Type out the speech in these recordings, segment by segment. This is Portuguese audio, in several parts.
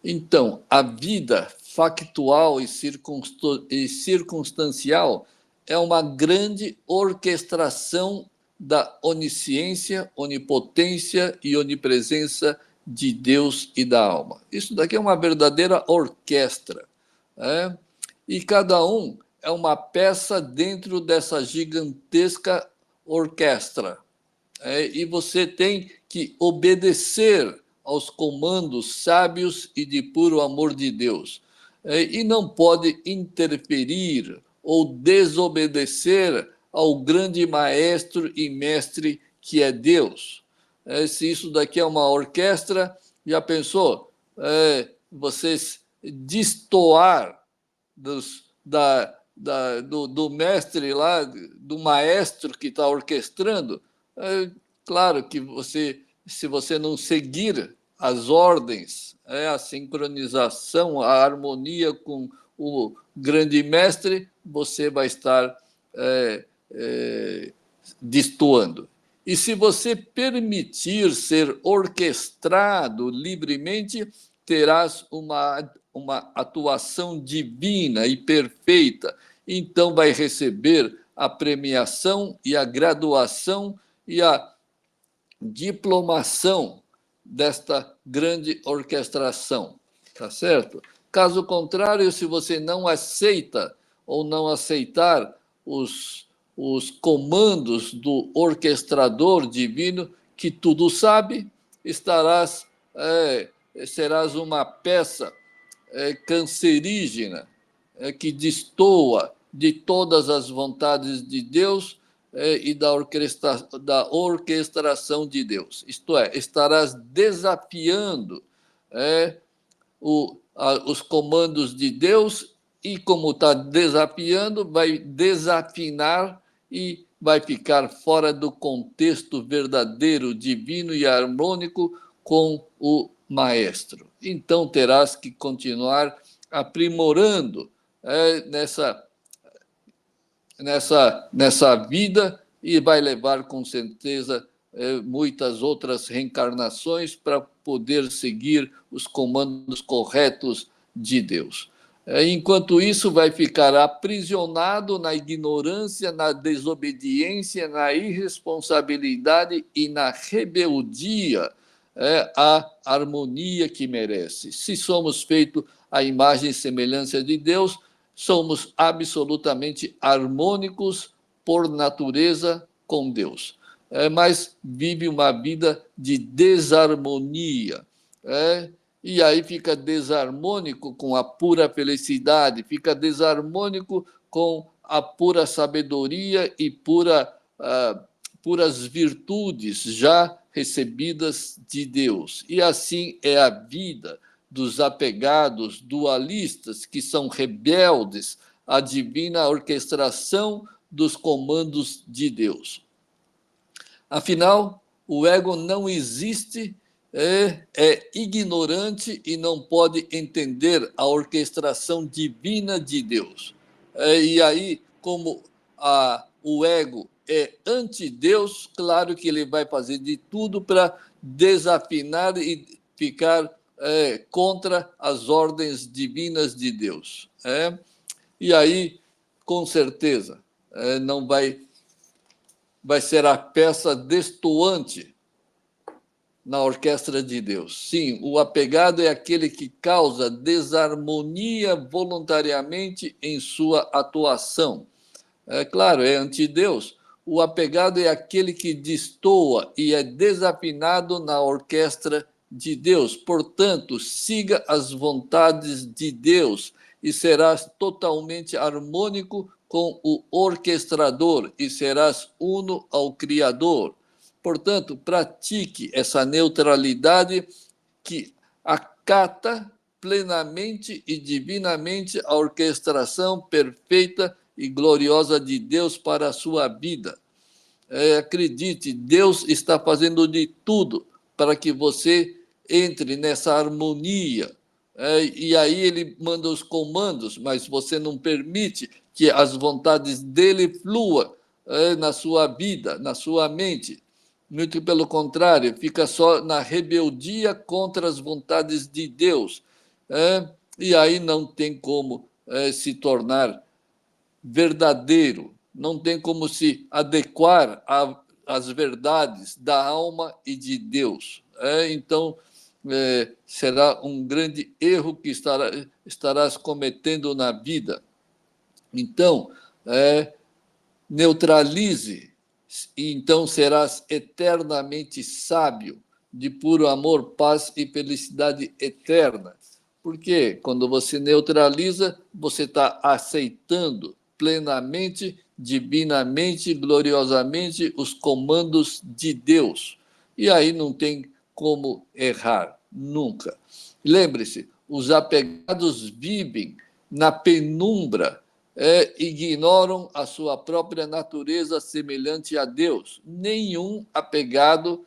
Então, a vida factual e circunstancial é uma grande orquestração da onisciência, onipotência e onipresença de Deus e da alma. Isso daqui é uma verdadeira orquestra. Né? E cada um é uma peça dentro dessa gigantesca orquestra. E você tem que obedecer aos comandos sábios e de puro amor de Deus. E não pode interferir ou desobedecer ao grande maestro e mestre que é Deus. Se isso daqui é uma orquestra, já pensou? Vocês destoar do mestre lá, do maestro que está orquestrando, claro que se você não seguir as ordens, a sincronização, a harmonia com o grande mestre, você vai estar destoando. E se você permitir ser orquestrado livremente, terás uma atuação divina e perfeita. Então vai receber a premiação e a graduação e a diplomação desta grande orquestração, tá certo? Caso contrário, se você não aceita ou não aceitar os comandos do orquestrador divino, que tudo sabe, serás uma peça cancerígena que destoa de todas as vontades de Deus e da orquestração de Deus. Isto é, estarás desafiando os comandos de Deus e, como está desafiando, vai desafinar e vai ficar fora do contexto verdadeiro, divino e harmônico com o maestro. Então terás que continuar aprimorando nessa vida e vai levar com certeza muitas outras reencarnações para poder seguir os comandos corretos de Deus. Enquanto isso, vai ficar aprisionado na ignorância, na desobediência, na irresponsabilidade e na rebeldia à harmonia que merece. Se somos feitos à imagem e semelhança de Deus, somos absolutamente harmônicos por natureza com Deus. Mas vive uma vida de desarmonia. E aí fica desarmônico com a pura felicidade, fica desarmônico com a pura sabedoria e puras virtudes já recebidas de Deus. E assim é a vida dos apegados dualistas, que são rebeldes à divina orquestração dos comandos de Deus. Afinal, o ego não existe, é ignorante e não pode entender a orquestração divina de Deus. E aí, como o ego é anti-Deus, claro que ele vai fazer de tudo para desafinar e ficar contra as ordens divinas de Deus. E aí, com certeza, não vai ser a peça destoante na orquestra de Deus. Sim, o apegado é aquele que causa desarmonia voluntariamente em sua atuação. Claro, é anti-Deus. O apegado é aquele que destoa e é desafinado na orquestra de Deus. Portanto, siga as vontades de Deus e serás totalmente harmônico com o orquestrador e serás uno ao Criador. Portanto, pratique essa neutralidade que acata plenamente e divinamente a orquestração perfeita e gloriosa de Deus para a sua vida. Acredite, Deus está fazendo de tudo para que você entre nessa harmonia. E aí ele manda os comandos, mas você não permite que as vontades dele fluam na sua vida, na sua mente. Muito pelo contrário, fica só na rebeldia contra as vontades de Deus. e aí não tem como se tornar verdadeiro, não tem como se adequar às verdades da alma e de Deus. Então, será um grande erro que estarás cometendo na vida. Então, neutralize, e então serás eternamente sábio, de puro amor, paz e felicidade eterna. Porque quando você neutraliza, você está aceitando plenamente, divinamente, gloriosamente os comandos de Deus. E aí não tem como errar, nunca. Lembre-se, os apegados vivem na penumbra, ignoram a sua própria natureza semelhante a Deus. Nenhum apegado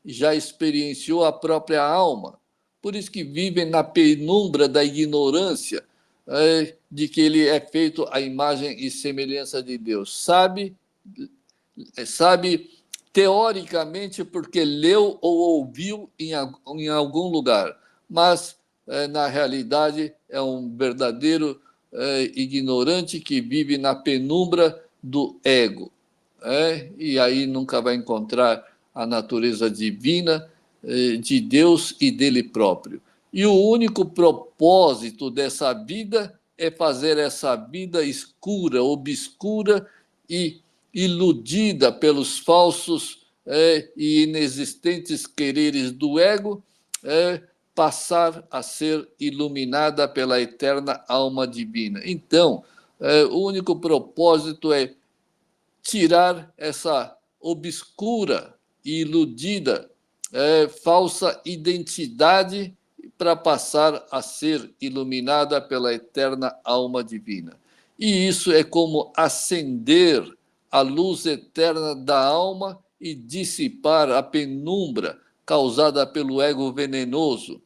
já experienciou a própria alma. Por isso que vivem na penumbra da ignorância de que ele é feito à imagem e semelhança de Deus. Sabe teoricamente porque leu ou ouviu em algum lugar, mas na realidade é um verdadeiro ignorante que vive na penumbra do ego. E aí nunca vai encontrar a natureza divina de Deus e dele próprio. E o único propósito dessa vida é fazer essa vida escura, obscura e iludida pelos falsos e inexistentes quereres do ego, passar a ser iluminada pela eterna alma divina. Então, o único propósito é tirar essa obscura e iludida falsa identidade para passar a ser iluminada pela eterna alma divina. E isso é como acender a luz eterna da alma e dissipar a penumbra causada pelo ego venenoso.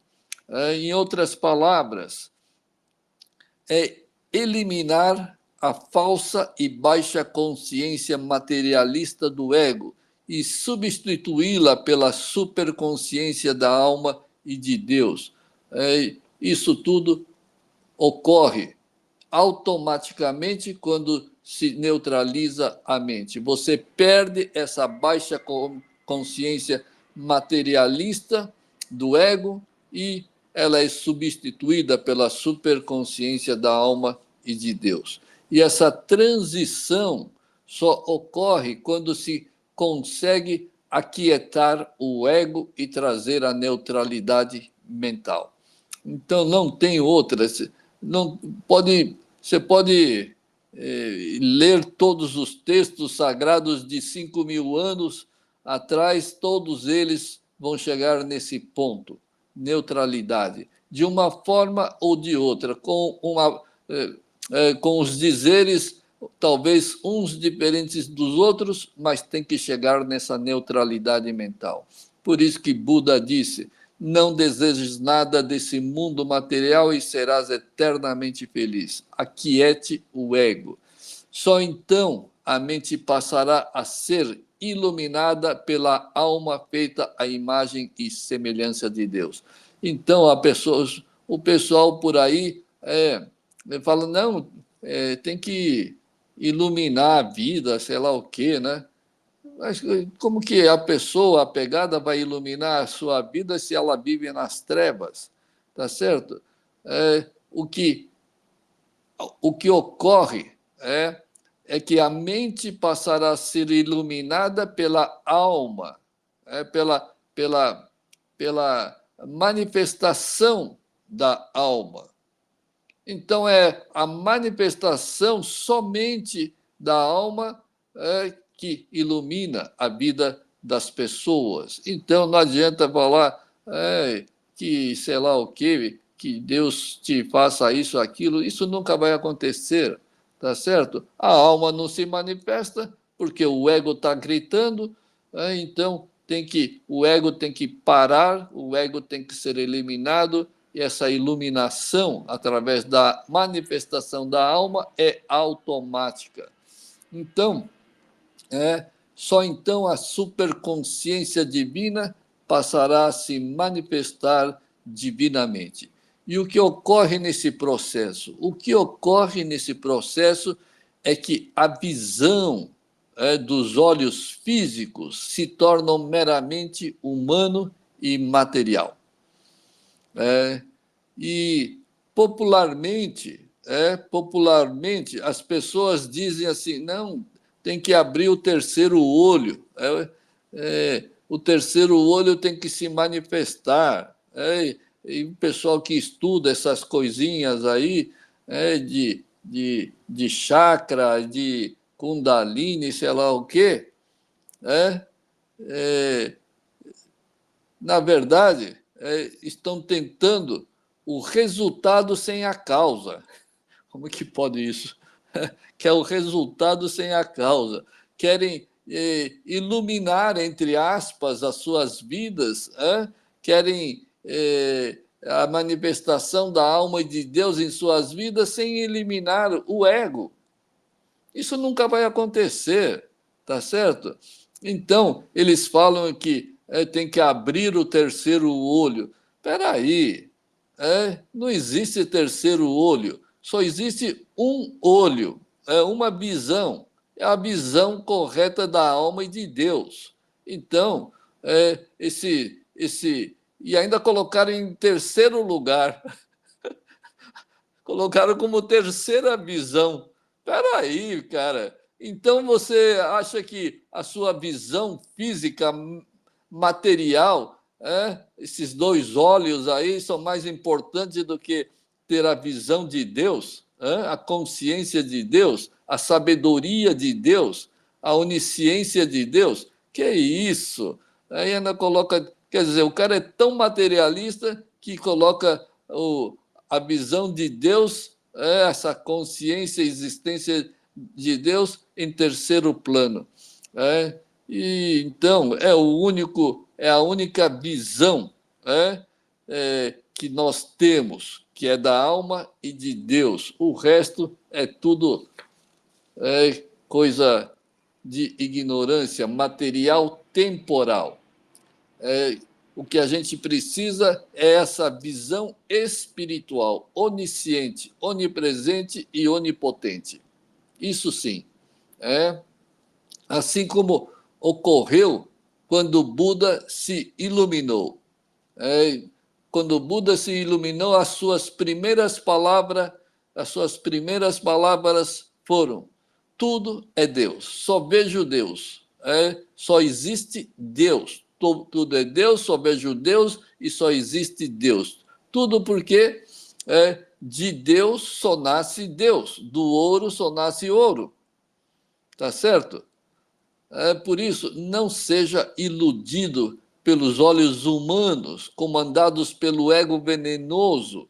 Em outras palavras, é eliminar a falsa e baixa consciência materialista do ego e substituí-la pela superconsciência da alma e de Deus. Isso tudo ocorre automaticamente quando se neutraliza a mente. Você perde essa baixa consciência materialista do ego e ela é substituída pela superconsciência da alma e de Deus. E essa transição só ocorre quando se consegue aquietar o ego e trazer a neutralidade mental. Então não tem outra. Não pode, você pode ler todos os textos sagrados de 5.000 anos atrás, todos eles vão chegar nesse ponto, neutralidade, de uma forma ou de outra, com os dizeres talvez uns diferentes dos outros, mas tem que chegar nessa neutralidade mental. Por isso que Buda disse: não desejes nada desse mundo material e serás eternamente feliz. Aquiete o ego. Só então a mente passará a ser iluminada pela alma feita à imagem e semelhança de Deus. Então, o pessoal por aí fala, não, tem que iluminar a vida, sei lá o quê, né? Mas como que a pessoa apegada vai iluminar a sua vida se ela vive nas trevas? Tá certo? É, o, que, o que ocorre é que a mente passará a ser iluminada pela alma, pela manifestação da alma. Então, é a manifestação somente da alma que ilumina a vida das pessoas. Então, não adianta falar que, sei lá o quê, que Deus te faça isso, aquilo. Isso nunca vai acontecer, tá certo? A alma não se manifesta porque o ego está gritando, então o ego tem que parar, o ego tem que ser eliminado, e essa iluminação, através da manifestação da alma, é automática. Então, só então a superconsciência divina passará a se manifestar divinamente. E o que ocorre nesse processo? O que ocorre nesse processo é que a visão dos olhos físicos se torna meramente humano e material. E popularmente as pessoas dizem assim, não, tem que abrir o terceiro olho, o terceiro olho tem que se manifestar. E o pessoal que estuda essas coisinhas aí, de chakra, de kundalini, sei lá o quê, na verdade, estão tentando o resultado sem a causa. Como que pode isso? Que é o resultado sem a causa. Querem iluminar, entre aspas, as suas vidas, querem a manifestação da alma de Deus em suas vidas sem eliminar o ego. Isso nunca vai acontecer, tá certo? Então, eles falam que tem que abrir o terceiro olho. Espera aí, não existe terceiro olho, só existe um olho, uma visão, é a visão correta da alma e de Deus. Então, e ainda colocaram em terceiro lugar, colocaram como terceira visão. Espera aí, cara. Então você acha que a sua visão física, material, esses dois olhos aí são mais importantes do que ter a visão de Deus, a consciência de Deus, a sabedoria de Deus, a onisciência de Deus? Que isso? Aí ainda coloca, quer dizer, o cara é tão materialista que coloca a visão de Deus, essa consciência, existência de Deus em terceiro plano. E então é a única visão que nós temos, que é da alma e de Deus. O resto é tudo coisa de ignorância material temporal. O que a gente precisa é essa visão espiritual, onisciente, onipresente e onipotente. Isso sim. Assim como ocorreu quando Buda se iluminou. Quando Buda se iluminou, as suas primeiras palavras foram: tudo é Deus, só vejo Deus, só existe Deus. Tudo é Deus, só vejo Deus e só existe Deus. Tudo porque de Deus só nasce Deus, do ouro só nasce ouro. Tá certo? Por isso, não seja iludido pelos olhos humanos, comandados pelo ego venenoso.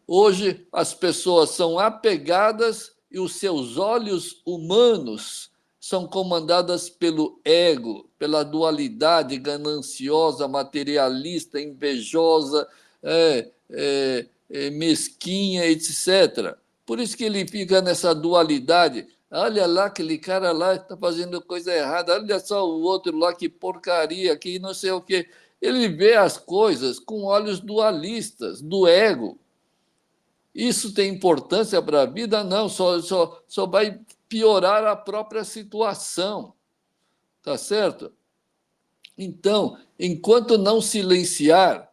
Hoje, as pessoas são apegadas e os seus olhos humanos são comandadas pelo ego, pela dualidade gananciosa, materialista, invejosa, mesquinha, etc. Por isso que ele fica nessa dualidade. Olha lá, aquele cara lá está fazendo coisa errada. Olha só o outro lá, que porcaria, que não sei o quê. Ele vê as coisas com olhos dualistas, do ego. Isso tem importância para a vida? Não, só vai piorar a própria situação. Tá certo? Então, enquanto não silenciar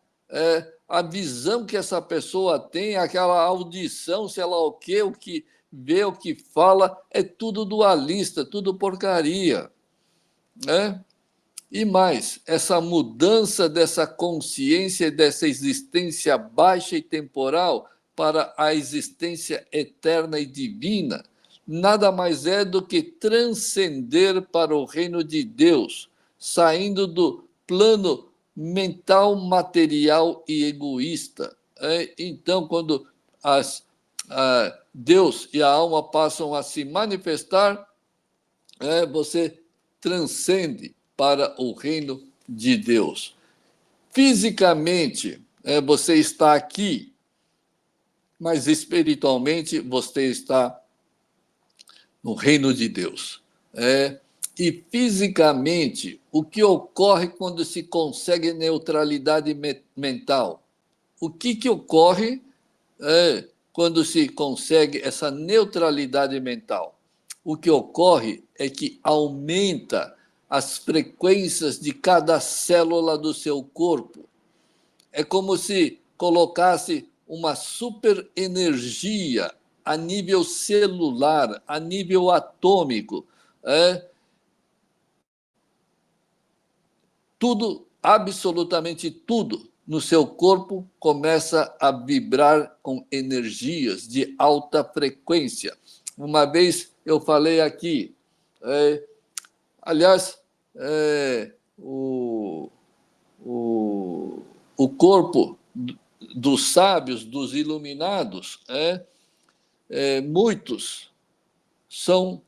a visão que essa pessoa tem, aquela audição, sei lá o que vê, o que fala, é tudo dualista, tudo porcaria. E mais, essa mudança dessa consciência, dessa existência baixa e temporal para a existência eterna e divina, nada mais é do que transcender para o reino de Deus, saindo do plano mental, material e egoísta. Então, quando Deus e a alma passam a se manifestar, você transcende para o reino de Deus. Fisicamente, você está aqui, mas espiritualmente você está no reino de Deus. E fisicamente, o que ocorre quando se consegue neutralidade mental? o que ocorre quando se consegue essa neutralidade mental? O que ocorre é que aumenta as frequências de cada célula do seu corpo. É como se colocasse uma super energia a nível celular, a nível atômico. Tudo, absolutamente tudo no seu corpo começa a vibrar com energias de alta frequência. Uma vez eu falei aqui, aliás, o corpo dos sábios, dos iluminados, muitos são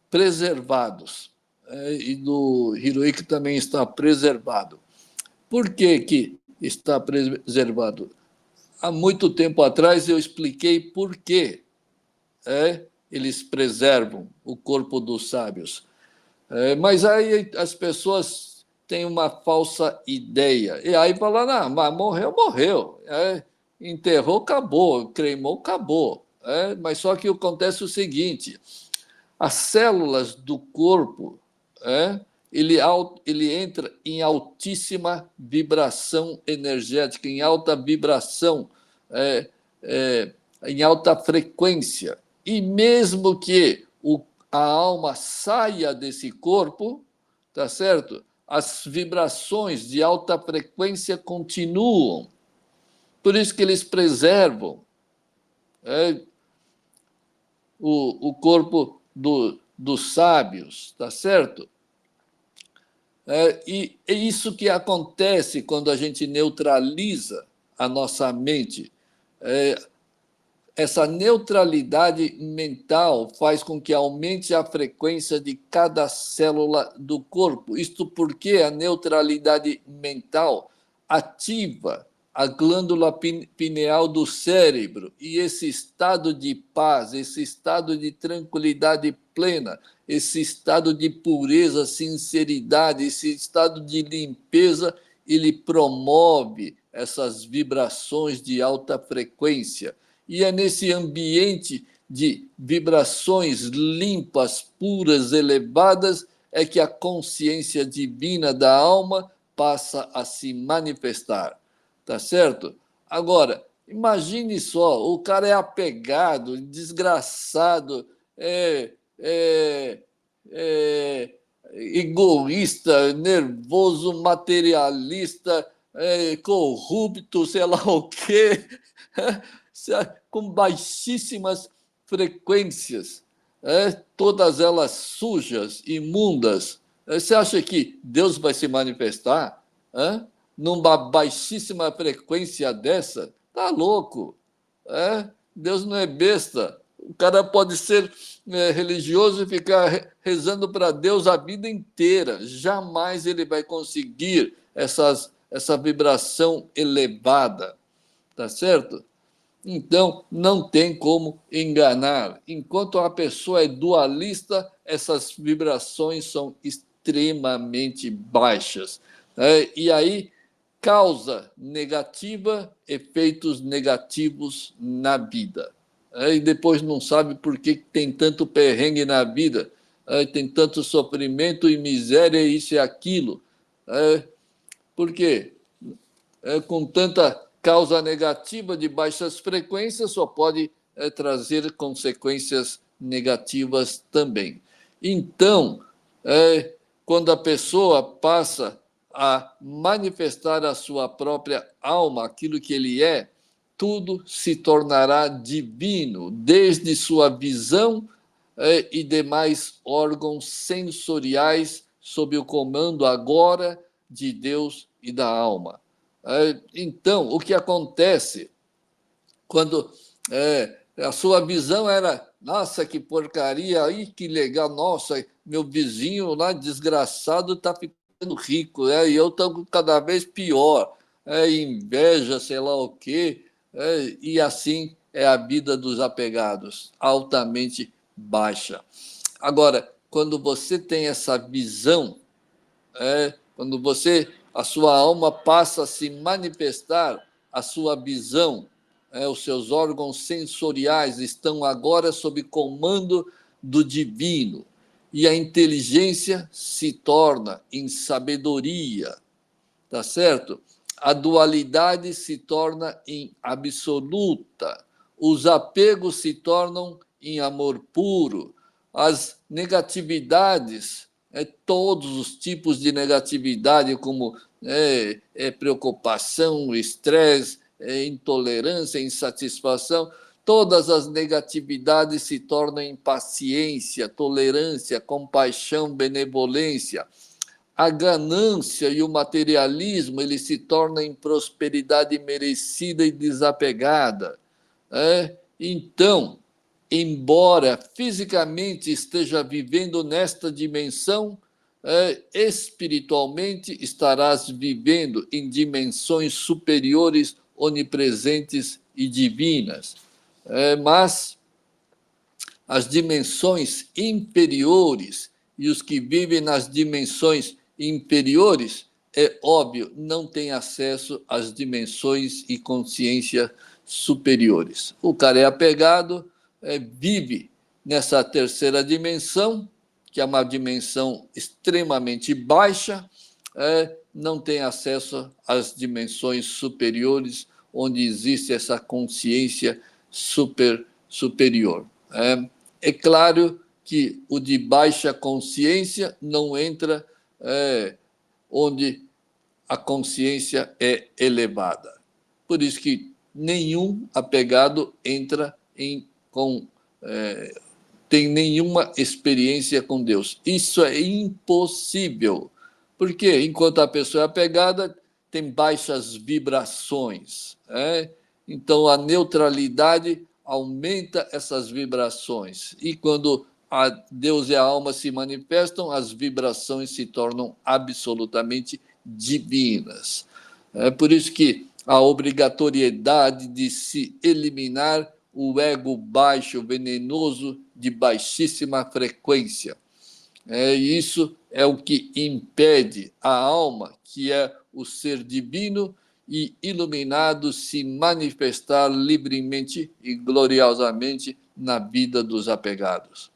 preservados. E do Hirohiko também está preservado. Por que está preservado? Há muito tempo atrás eu expliquei por que eles preservam o corpo dos sábios. Mas aí as pessoas têm uma falsa ideia. E aí falam, não, mas morreu, morreu. Enterrou, acabou. Cremou, acabou. Mas só que acontece o seguinte, as células do corpo, ele entra em altíssima vibração energética, em alta vibração, em alta frequência. E mesmo que a alma saia desse corpo, tá certo? As vibrações de alta frequência continuam. Por isso que eles preservam o corpo dos sábios, tá certo? E é isso que acontece quando a gente neutraliza a nossa mente. Essa neutralidade mental faz com que aumente a frequência de cada célula do corpo. Isto porque a neutralidade mental ativa a glândula pineal do cérebro, e esse estado de paz, esse estado de tranquilidade plena, esse estado de pureza, sinceridade, esse estado de limpeza, ele promove essas vibrações de alta frequência. E é nesse ambiente de vibrações limpas, puras, elevadas, é que a consciência divina da alma passa a se manifestar. Tá certo? Agora, imagine só, o cara é apegado, desgraçado, egoísta, nervoso, materialista, corrupto, sei lá o quê, com baixíssimas frequências, todas elas sujas, imundas. Você acha que Deus vai se manifestar numa baixíssima frequência dessa? Tá louco. Deus não é besta. O cara pode ser religioso e ficar rezando para Deus a vida inteira. Jamais ele vai conseguir essa vibração elevada. Tá certo? Então, não tem como enganar. Enquanto a pessoa é dualista, essas vibrações são extremamente baixas. E aí causa negativa, efeitos negativos na vida. E depois não sabe por que tem tanto perrengue na vida, tem tanto sofrimento e miséria, isso e aquilo. Por quê? Com tanta causa negativa de baixas frequências, só pode trazer consequências negativas também. Então, quando a pessoa passa a manifestar a sua própria alma, aquilo que ele é, tudo se tornará divino, desde sua visão e demais órgãos sensoriais, sob o comando agora de Deus e da alma. Então, o que acontece quando a sua visão era, nossa, que porcaria, aí que legal, nossa, meu vizinho lá desgraçado está ficando rico, e eu estou cada vez pior, inveja, sei lá o quê, e assim é a vida dos apegados, altamente baixa. Agora, quando você tem essa visão, quando a sua alma passa a se manifestar, a sua visão, os seus órgãos sensoriais estão agora sob comando do divino, e a inteligência se torna em sabedoria, tá certo? A dualidade se torna em absoluta, os apegos se tornam em amor puro, as negatividades, todos os tipos de negatividade, como preocupação, estresse, intolerância, insatisfação, todas as negatividades se tornam em paciência, tolerância, compaixão, benevolência. A ganância e o materialismo, ele se tornam em prosperidade merecida e desapegada. Então, embora fisicamente esteja vivendo nesta dimensão, espiritualmente estarás vivendo em dimensões superiores, onipresentes e divinas. Mas as dimensões inferiores e os que vivem nas dimensões inferiores, é óbvio, não têm acesso às dimensões e consciência superiores. O cara é apegado, vive nessa terceira dimensão, que é uma dimensão extremamente baixa, não tem acesso às dimensões superiores, onde existe essa consciência superior. É claro que o de baixa consciência não entra onde a consciência é elevada. Por isso que nenhum apegado entra tem nenhuma experiência com Deus. Isso é impossível. Porque enquanto a pessoa é apegada, tem baixas vibrações. Então, a neutralidade aumenta essas vibrações. E quando Deus e a alma se manifestam, as vibrações se tornam absolutamente divinas. É por isso que a obrigatoriedade de se eliminar o ego baixo, venenoso, de baixíssima frequência. Isso é o que impede a alma, que é o ser divino e iluminado, se manifestar livremente e gloriosamente na vida dos apegados.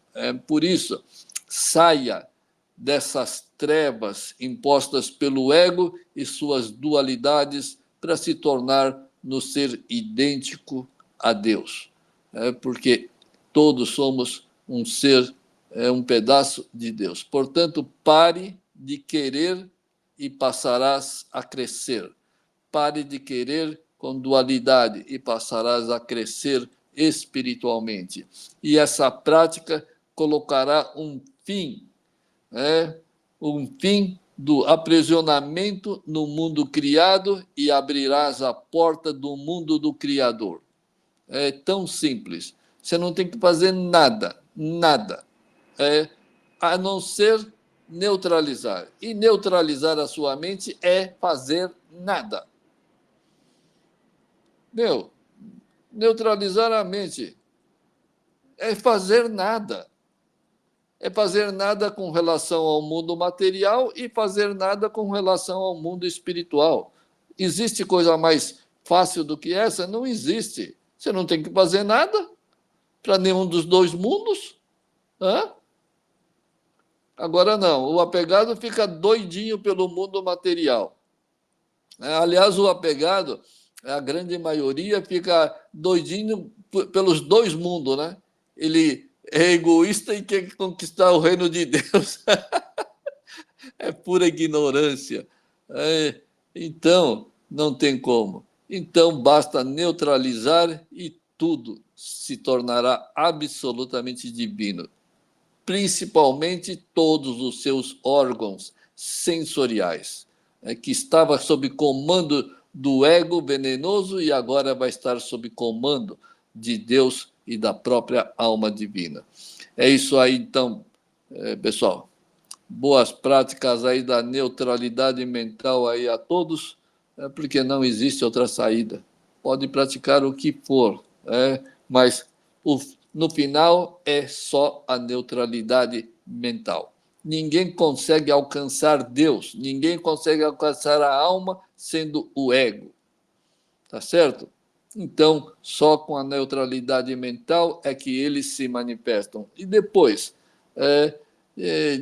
Por isso, saia dessas trevas impostas pelo ego e suas dualidades para se tornar no ser idêntico a Deus. Porque todos somos um ser, um pedaço de Deus. Portanto, pare de querer e passarás a crescer. Pare de querer com dualidade e passarás a crescer espiritualmente. E essa prática colocará um fim do aprisionamento no mundo criado e abrirás a porta do mundo do Criador. É tão simples. Você não tem que fazer nada, a não ser neutralizar. E neutralizar a sua mente é fazer nada. Neutralizar a mente é fazer nada. É fazer nada com relação ao mundo material e fazer nada com relação ao mundo espiritual. Existe coisa mais fácil do que essa? Não existe. Você não tem que fazer nada para nenhum dos dois mundos. Agora não, o apegado fica doidinho pelo mundo material. Aliás, o apegado, a grande maioria, fica doidinho pelos dois mundos, né? Ele é egoísta e quer conquistar o reino de Deus. É pura ignorância. Então, não tem como. Então, basta neutralizar e tudo se tornará absolutamente divino. Principalmente todos os seus órgãos sensoriais, que estava sob comando do ego venenoso e agora vai estar sob comando de Deus e da própria alma divina. É isso aí, então, pessoal. Boas práticas aí da neutralidade mental aí a todos, porque não existe outra saída. Pode praticar o que for, mas no final é só a neutralidade mental. Ninguém consegue alcançar Deus, ninguém consegue alcançar a alma sendo o ego. tá certo? Então, só com a neutralidade mental é que eles se manifestam. E depois,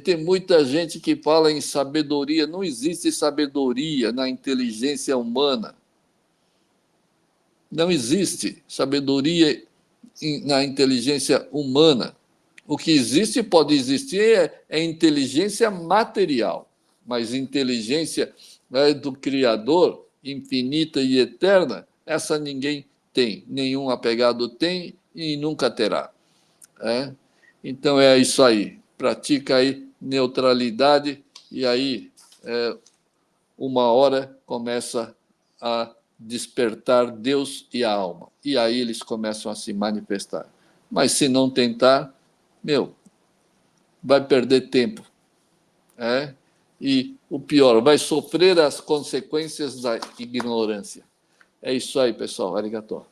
tem muita gente que fala em sabedoria. Não existe sabedoria na inteligência humana. Não existe sabedoria na inteligência humana. O que existe, pode existir, é inteligência material, mas inteligência, né, do Criador, infinita e eterna, essa ninguém tem, nenhum apegado tem e nunca terá. É? Então é isso aí. Pratica aí neutralidade e aí uma hora começa a despertar Deus e a alma. E aí eles começam a se manifestar. Mas se não tentar, meu, vai perder tempo. E o pior, vai sofrer as consequências da ignorância. É isso aí, pessoal. Arigatô.